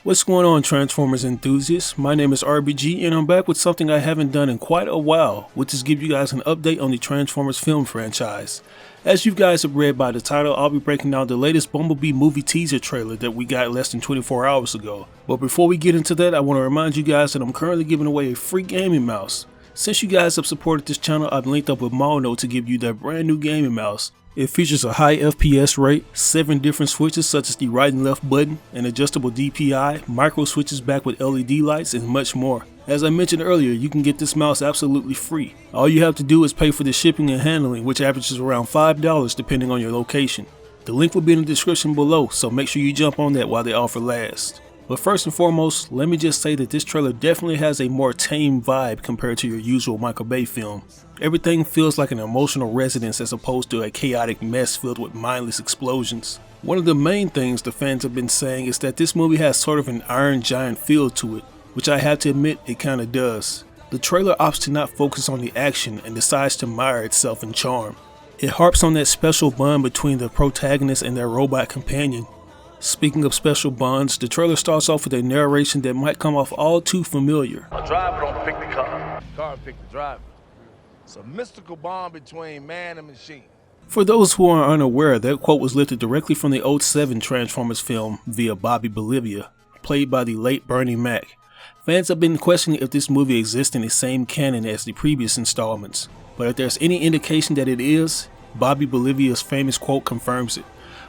What's going on, Transformers enthusiasts? My name is RBG and I'm back with something I haven't done in quite a while, which is give you guys an update on the Transformers film franchise. As you guys have read by the title, I'll be breaking down the latest Bumblebee movie teaser trailer that we got less than 24 hours ago. But before we get into that, I want to remind you guys that I'm currently giving away a free gaming mouse. Since you guys have supported this channel, I've linked up with Mono to give you that brand new gaming mouse. It features a high FPS rate, 7 different switches such as the right and left button, an adjustable DPI, micro switches backed with LED lights, and much more. As I mentioned earlier, you can get this mouse absolutely free. All you have to do is pay for the shipping and handling, which averages around $5 depending on your location. The link will be in the description below, so make sure you jump on that while the offer lasts. But first and foremost, let me just say that this trailer definitely has a more tame vibe compared to your usual Michael Bay film. Everything feels like an emotional residence as opposed to a chaotic mess filled with mindless explosions. One of the main things the fans have been saying is that this movie has sort of an Iron Giant feel to it, which I have to admit it kinda does. The trailer opts to not focus on the action and decides to mire itself in charm. It harps on that special bond between the protagonist and their robot companion. Speaking of special bonds, the trailer starts off with a narration that might come off all too familiar. A driver don't pick the car. Car pick the driver. It's a mystical bond between man and machine. For those who are unaware, that quote was lifted directly from the '07 Transformers film via Bobby Bolivia, played by the late Bernie Mac. Fans have been questioning if this movie exists in the same canon as the previous installments, but if there's any indication that it is, Bobby Bolivia's famous quote confirms it.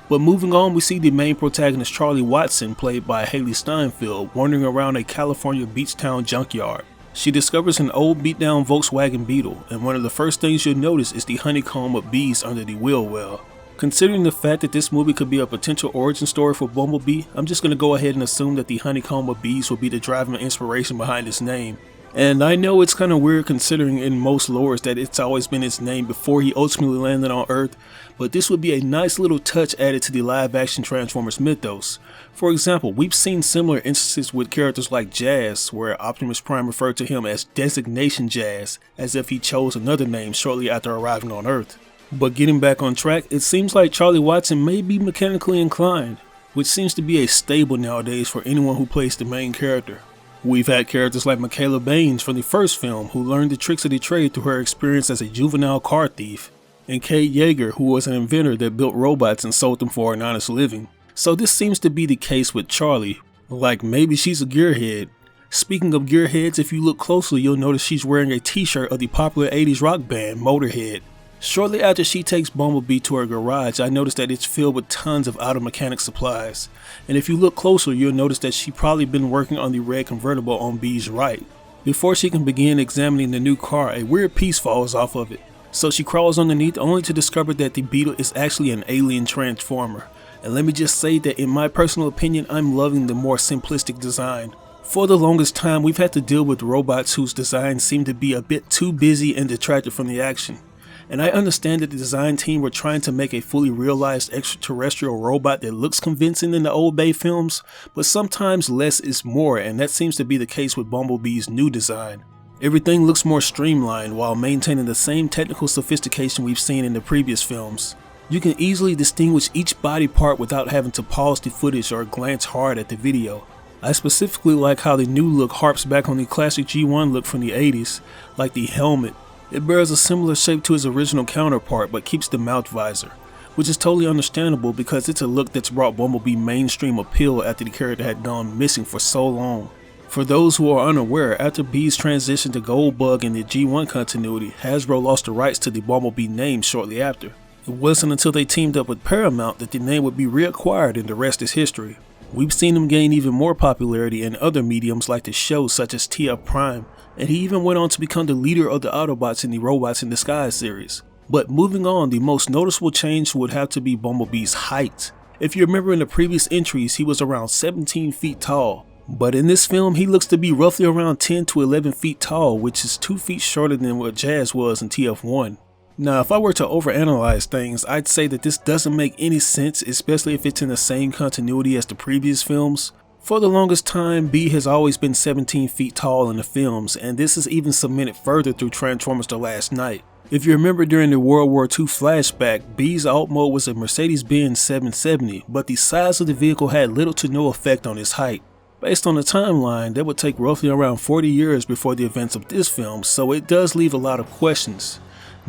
But moving on, we see the main protagonist Charlie Watson, played by Haley Steinfeld, wandering around a California beach town junkyard. She discovers an old beat-down Volkswagen Beetle, and one of the first things you'll notice is the honeycomb of bees under the wheel well. Considering the fact that this movie could be a potential origin story for Bumblebee, I'm just going to go ahead and assume that the honeycomb of bees will be the driving inspiration behind its name. And I know it's kind of weird considering in most lores that it's always been its name before he ultimately landed on Earth, but this would be a nice little touch added to the live action Transformers mythos. For example, we've seen similar instances with characters like Jazz, where Optimus Prime referred to him as Designation Jazz, as if he chose another name shortly after arriving on Earth. But getting back on track, it seems like Charlie Watson may be mechanically inclined, which seems to be a staple nowadays for anyone who plays the main character. We've had characters like Michaela Baines from the first film who learned the tricks of the trade through her experience as a juvenile car thief, and Kate Yeager, who was an inventor that built robots and sold them for an honest living. So this seems to be the case with Charlie, like maybe she's a gearhead. Speaking of gearheads, if you look closely you'll notice she's wearing a t-shirt of the popular 80s rock band Motorhead. Shortly after she takes Bumblebee to her garage, I noticed that it's filled with tons of auto mechanic supplies. And if you look closer, you'll notice that she's probably been working on the red convertible on Bee's right. Before she can begin examining the new car, a weird piece falls off of it. So she crawls underneath only to discover that the Beetle is actually an alien transformer. And let me just say that in my personal opinion, I'm loving the more simplistic design. For the longest time, we've had to deal with robots whose designs seem to be a bit too busy and distracted from the action. And I understand that the design team were trying to make a fully realized extraterrestrial robot that looks convincing in the old Bay films, but sometimes less is more, and that seems to be the case with Bumblebee's new design. Everything looks more streamlined while maintaining the same technical sophistication we've seen in the previous films. You can easily distinguish each body part without having to pause the footage or glance hard at the video. I specifically like how the new look harps back on the classic G1 look from the 80s, like the helmet. It bears a similar shape to his original counterpart but keeps the mouth visor, which is totally understandable because it's a look that's brought Bumblebee mainstream appeal after the character had gone missing for so long. For those who are unaware, after Bee's transition to Goldbug in the G1 continuity, Hasbro lost the rights to the Bumblebee name shortly after. It wasn't until they teamed up with Paramount that the name would be reacquired and the rest is history. We've seen him gain even more popularity in other mediums like the show such as TF Prime, and he even went on to become the leader of the Autobots in the Robots in Disguise series. But moving on, the most noticeable change would have to be Bumblebee's height. If you remember in the previous entries, he was around 17 feet tall, but in this film he looks to be roughly around 10 to 11 feet tall, which is 2 feet shorter than what Jazz was in TF1. Now, if I were to overanalyze things, I'd say that this doesn't make any sense, especially if it's in the same continuity as the previous films. For the longest time, Bee has always been 17 feet tall in the films, and this is even cemented further through Transformers The Last Night. If you remember during the World War II flashback, Bee's alt mode was a Mercedes-Benz 770, but the size of the vehicle had little to no effect on his height. Based on the timeline, that would take roughly around 40 years before the events of this film, so it does leave a lot of questions.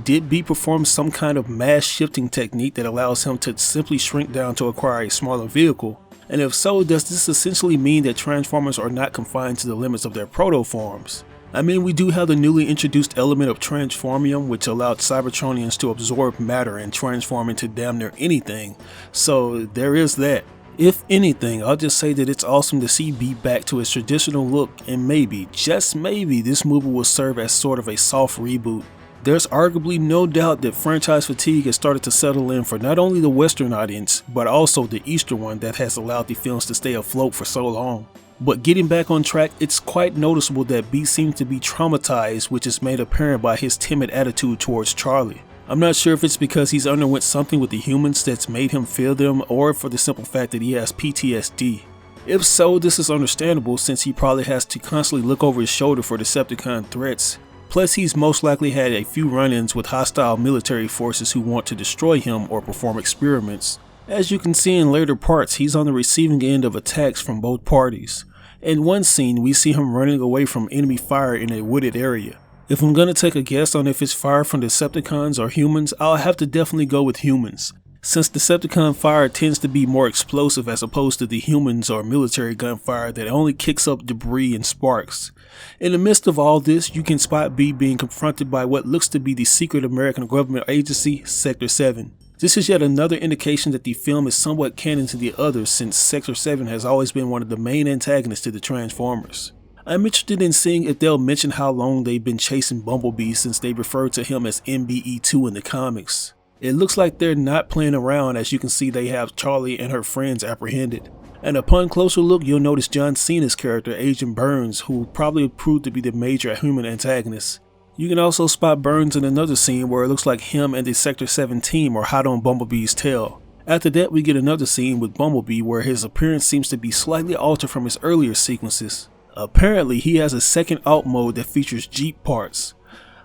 Did B perform some kind of mass shifting technique that allows him to simply shrink down to acquire a smaller vehicle? And if so, does this essentially mean that Transformers are not confined to the limits of their protoforms? I mean, we do have the newly introduced element of Transformium, which allowed Cybertronians to absorb matter and transform into damn near anything, so there is that. If anything, I'll just say that it's awesome to see B back to its traditional look, and maybe, just maybe, this movie will serve as sort of a soft reboot. There's arguably no doubt that franchise fatigue has started to settle in for not only the Western audience, but also the Eastern one that has allowed the films to stay afloat for so long. But getting back on track, it's quite noticeable that B seems to be traumatized, which is made apparent by his timid attitude towards Charlie. I'm not sure if it's because he's underwent something with the humans that's made him fear them, or for the simple fact that he has PTSD. If so, this is understandable since he probably has to constantly look over his shoulder for Decepticon threats. Plus, he's most likely had a few run-ins with hostile military forces who want to destroy him or perform experiments. As you can see in later parts, he's on the receiving end of attacks from both parties. In one scene, we see him running away from enemy fire in a wooded area. If I'm gonna take a guess on if it's fire from Decepticons or humans, I'll have to definitely go with humans, since Decepticon fire tends to be more explosive as opposed to the humans or military gunfire that only kicks up debris and sparks. In the midst of all this, you can spot B being confronted by what looks to be the secret American government agency, Sector 7. This is yet another indication that the film is somewhat canon to the others, since Sector 7 has always been one of the main antagonists to the Transformers. I'm interested in seeing if they'll mention how long they've been chasing Bumblebee, since they refer to him as MBE2 in the comics. It looks like they're not playing around, as you can see they have Charlie and her friends apprehended. And upon closer look, you'll notice John Cena's character, Agent Burns, who probably proved to be the major human antagonist. You can also spot Burns in another scene where it looks like him and the Sector 7 team are hot on Bumblebee's tail. After that, we get another scene with Bumblebee where his appearance seems to be slightly altered from his earlier sequences. Apparently, he has a second alt mode that features Jeep parts.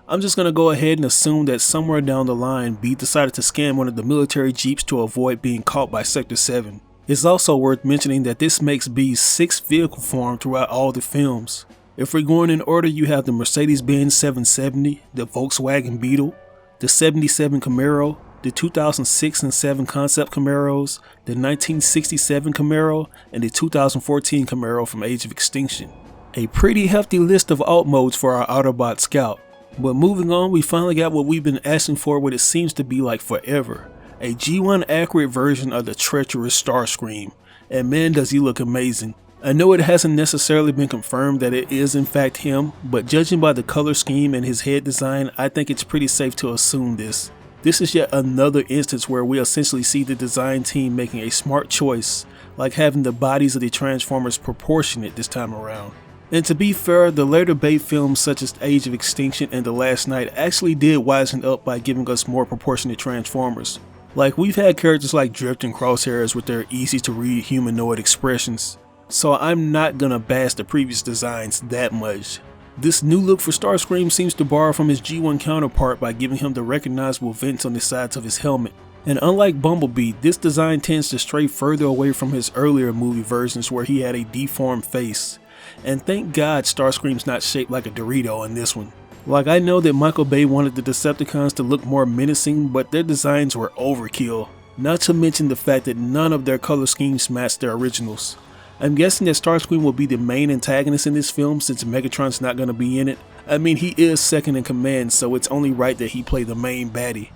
I'm just gonna go ahead and assume that somewhere down the line, B decided to scan one of the military Jeeps to avoid being caught by Sector 7. It's also worth mentioning that this makes B's 6th vehicle form throughout all the films. If we're going in order, you have the Mercedes-Benz 770, the Volkswagen Beetle, the 77 Camaro, the 2006 and 7 concept Camaros, the 1967 Camaro, and the 2014 Camaro from Age of Extinction. A pretty hefty list of alt modes for our Autobot Scout. But moving on, we finally got what we've been asking for, what it seems to be like forever. A G1 accurate version of the treacherous Starscream, and man does he look amazing. I know it hasn't necessarily been confirmed that it is in fact him, but judging by the color scheme and his head design, I think it's pretty safe to assume this. This is yet another instance where we essentially see the design team making a smart choice, like having the bodies of the Transformers proportionate this time around. And to be fair, the later Bay films such as Age of Extinction and The Last Night actually did wisen up by giving us more proportionate Transformers. Like, we've had characters like Drift and Crosshairs with their easy to read humanoid expressions, so I'm not gonna bash the previous designs that much. This new look for Starscream seems to borrow from his G1 counterpart by giving him the recognizable vents on the sides of his helmet. And unlike Bumblebee, this design tends to stray further away from his earlier movie versions where he had a deformed face. And thank God Starscream's not shaped like a Dorito in this one. Like, I know that Michael Bay wanted the Decepticons to look more menacing, but their designs were overkill. Not to mention the fact that none of their color schemes matched their originals. I'm guessing that Starscream will be the main antagonist in this film since Megatron's not going to be in it. I mean, he is second in command, so it's only right that he play the main baddie.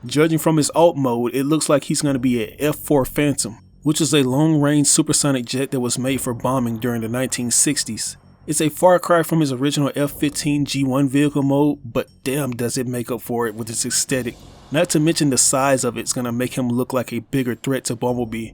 Judging from his alt mode, it looks like he's going to be a F4 Phantom, which is a long-range supersonic jet that was made for bombing during the 1960s. It's a far cry from his original F-15 G1 vehicle mode, but damn does it make up for it with its aesthetic. Not to mention the size of it's going to make him look like a bigger threat to Bumblebee.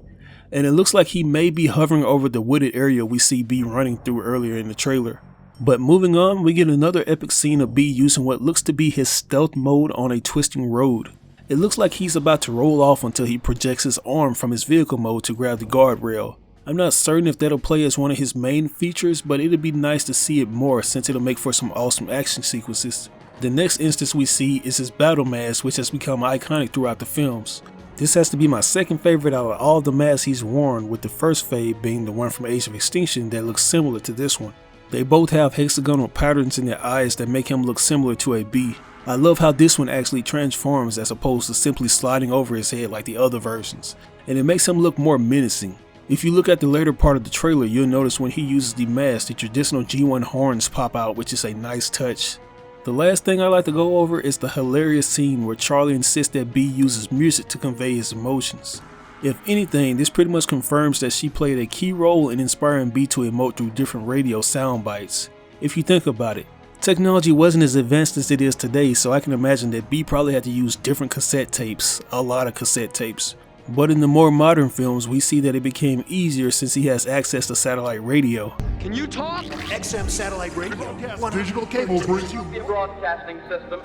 And it looks like he may be hovering over the wooded area we see B running through earlier in the trailer. But moving on, we get another epic scene of B using what looks to be his stealth mode on a twisting road. It looks like he's about to roll off until he projects his arm from his vehicle mode to grab the guardrail. I'm not certain if that'll play as one of his main features, but it'd be nice to see it more since it'll make for some awesome action sequences. The next instance we see is his battle mask, which has become iconic throughout the films. This has to be my second favorite out of all the masks he's worn, with the first fave being the one from Age of Extinction that looks similar to this one. They both have hexagonal patterns in their eyes that make him look similar to a bee. I love how this one actually transforms as opposed to simply sliding over his head like the other versions, and it makes him look more menacing. If you look at the later part of the trailer, you'll notice when he uses the mask, the traditional G1 horns pop out, which is a nice touch. The last thing I like to go over is the hilarious scene where Charlie insists that Bee uses music to convey his emotions. If anything, this pretty much confirms that she played a key role in inspiring Bee to emote through different radio sound bites. If you think about it, technology wasn't as advanced as it is today, so I can imagine that Bee probably had to use different cassette tapes, a lot of cassette tapes. But in the more modern films, we see that it became easier since he has access to satellite radio. Can you talk? XM satellite radio. Digital cable brings you Broadcasting system.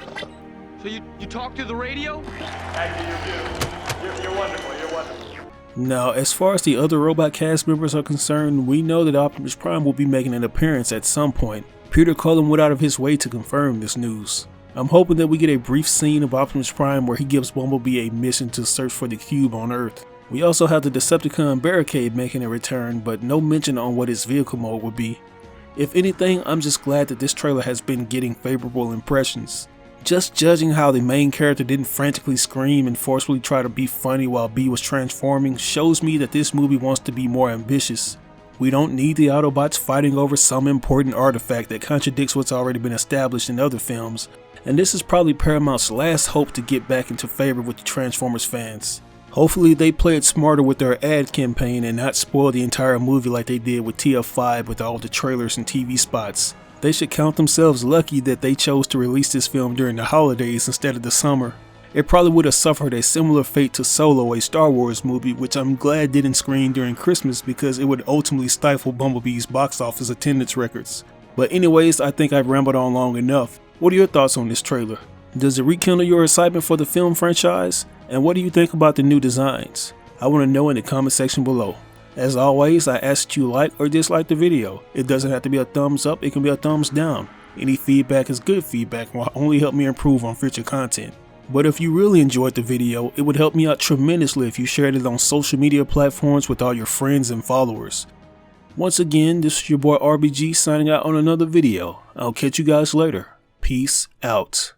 So you talk through the radio? You're wonderful, you're wonderful. Now, as far as the other robot cast members are concerned, we know that Optimus Prime will be making an appearance at some point. Peter Cullen went out of his way to confirm this news. I'm hoping that we get a brief scene of Optimus Prime where he gives Bumblebee a mission to search for the cube on Earth. We also have the Decepticon Barricade making a return, but no mention on what its vehicle mode would be. If anything, I'm just glad that this trailer has been getting favorable impressions. Just judging how the main character didn't frantically scream and forcefully try to be funny while Bee was transforming shows me that this movie wants to be more ambitious. We don't need the Autobots fighting over some important artifact that contradicts what's already been established in other films, and this is probably Paramount's last hope to get back into favor with the Transformers fans. Hopefully they play it smarter with their ad campaign and not spoil the entire movie like they did with TF5 with all the trailers and TV spots. They should count themselves lucky that they chose to release this film during the holidays instead of the summer. It probably would have suffered a similar fate to Solo, a Star Wars movie, which I'm glad didn't screen during Christmas because it would ultimately stifle Bumblebee's box office attendance records. But anyways, I think I've rambled on long enough. What are your thoughts on this trailer? Does it rekindle your excitement for the film franchise? And what do you think about the new designs? I want to know in the comment section below. As always, I ask that you like or dislike the video. It doesn't have to be a thumbs up, it can be a thumbs down. Any feedback is good feedback and will only help me improve on future content. But if you really enjoyed the video, it would help me out tremendously if you shared it on social media platforms with all your friends and followers. Once again, this is your boy RBG signing out on another video. I'll catch you guys later. Peace out.